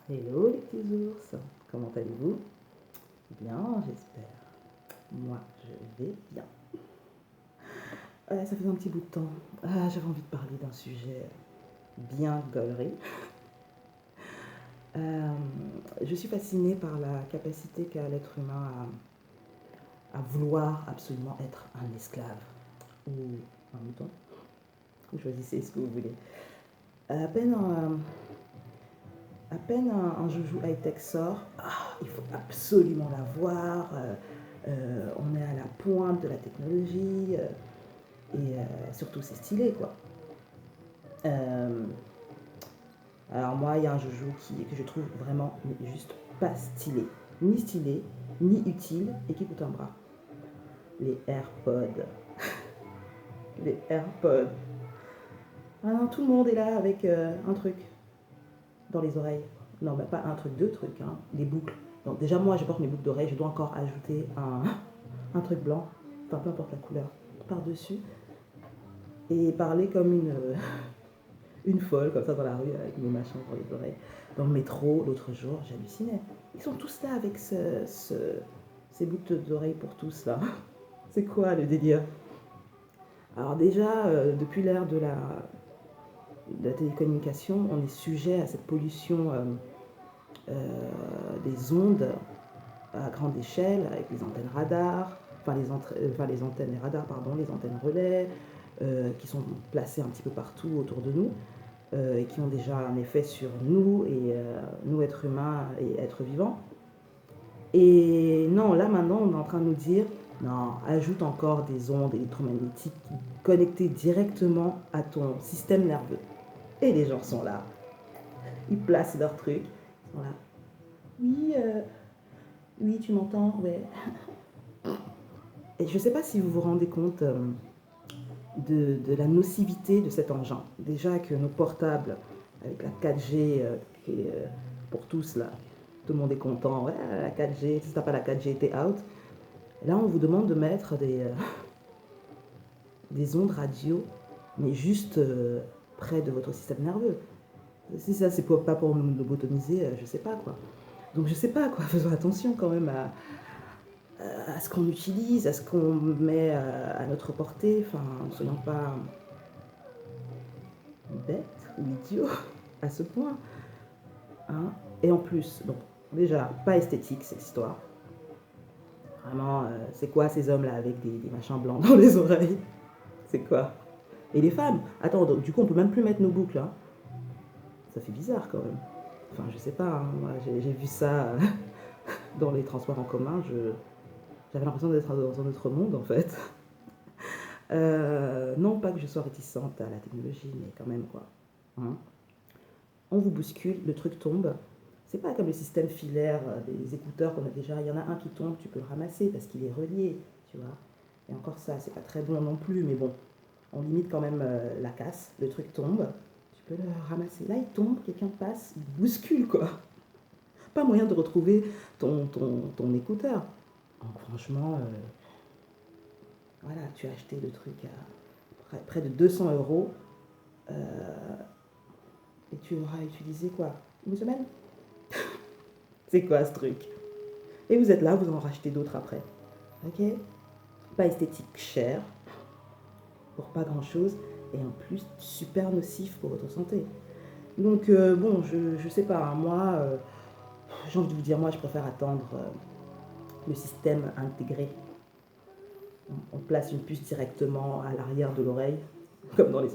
Hello les petits ours, comment allez-vous? Bien, j'espère. Moi, je vais bien. Ça fait un petit bout de temps. J'avais envie de parler d'un sujet bien gaulerie. Je suis fascinée par la capacité qu'a l'être humain à vouloir absolument être un esclave ou un mouton. Vous choisissez ce que vous voulez. À peine un joujou high-tech sort, il faut absolument l'avoir. On est à la pointe de la technologie et surtout c'est stylé quoi. Euh, alors moi, il y a un joujou que je trouve vraiment juste pas stylé, ni utile et qui coûte un bras. Les AirPods. Les AirPods. Ah non, tout le monde est là avec un truc dans les oreilles. Non, bah, pas un truc, deux trucs, hein, des boucles. Donc déjà moi je porte mes boucles d'oreilles, je dois encore ajouter un truc blanc, enfin peu importe la couleur, par-dessus. Et parler comme une folle, comme ça dans la rue, avec mes machins pour les oreilles. Dans le métro, l'autre jour, j'hallucinais. Ils sont tous là avec ces boucles d'oreilles pour tous là. C'est quoi le délire? Alors déjà, depuis l'ère de la télécommunication, on est sujet à cette pollution des ondes à grande échelle, avec les antennes radars, les antennes, les radars, pardon, les antennes relais, qui sont placées un petit peu partout autour de nous, et qui ont déjà un effet sur nous, et nous, êtres humains et êtres vivants. Et non, là maintenant, on est en train de nous dire, non, ajoute encore des ondes électromagnétiques connectées directement à ton système nerveux. Et les gens sont là, ils placent leurs trucs, ils sont là. Oui, oui, tu m'entends, ouais. Et je ne sais pas si vous vous rendez compte de la nocivité de cet engin. Déjà que nos portables, avec la 4G, qui est, pour tous là, tout le monde est content, ouais, la 4G, si t'as pas la 4G, t'es out. Là, on vous demande de mettre des ondes radio, mais juste près de votre système nerveux. Si ça, c'est pas pour nous lobotomiser, je sais pas quoi. Donc je sais pas quoi, faisons attention quand même à ce qu'on utilise, à ce qu'on met à notre portée. Enfin, ne soyons pas bêtes ou idiots à ce point. Hein. Et en plus, donc déjà, pas esthétique cette histoire. Vraiment, c'est quoi ces hommes-là avec des machins blancs dans les oreilles? C'est quoi? Et les femmes? Attends, donc, du coup, on peut même plus mettre nos boucles. Hein. Ça fait bizarre quand même. Enfin, je sais pas, hein, moi j'ai vu ça dans les transports en commun. J'avais l'impression d'être dans un autre monde en fait. Non pas que je sois réticente à la technologie, mais quand même quoi. Hein. On vous bouscule, le truc tombe. C'est pas comme le système filaire des écouteurs qu'on a déjà. Il y en a un qui tombe, tu peux le ramasser parce qu'il est relié, tu vois. Et encore ça, c'est pas très bon non plus, mais bon, on limite quand même la casse. Le truc tombe, tu peux le ramasser. Là, il tombe, quelqu'un passe, il bouscule quoi. Pas moyen de retrouver ton écouteur. Donc franchement, voilà, tu as acheté le truc à près de 200 € et tu l'auras utilisé quoi? Une semaine? C'est quoi ce truc? Et vous êtes là, vous en rachetez d'autres après. Ok? Pas esthétique, cher, pour pas grand chose, et en plus super nocif pour votre santé. Donc bon, je sais pas, hein, moi, j'ai envie de vous dire, moi je préfère attendre le système intégré. On place une puce directement à l'arrière de l'oreille, comme dans les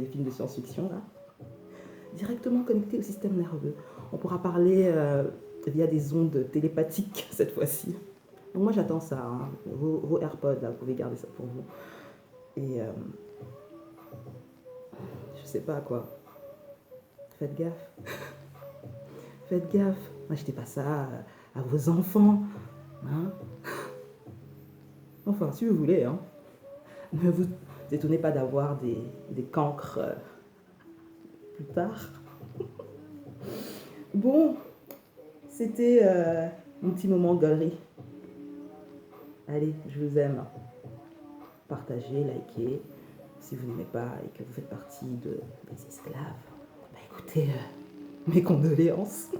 films de science-fiction là. Directement connecté au système nerveux. On pourra parler via des ondes télépathiques cette fois-ci. Donc moi j'attends ça, hein. Vos AirPods là, vous pouvez garder ça pour vous. Et je sais pas quoi. Faites gaffe. Faites gaffe. N'achetez pas ça à vos enfants. Hein. Enfin, si vous voulez, hein. Ne vous étonnez pas d'avoir des cancres plus tard. Bon, c'était mon petit moment de galerie. Allez, je vous aime. Partagez, likez. Si vous n'aimez pas et que vous faites partie des esclaves, bah écoutez, mes condoléances.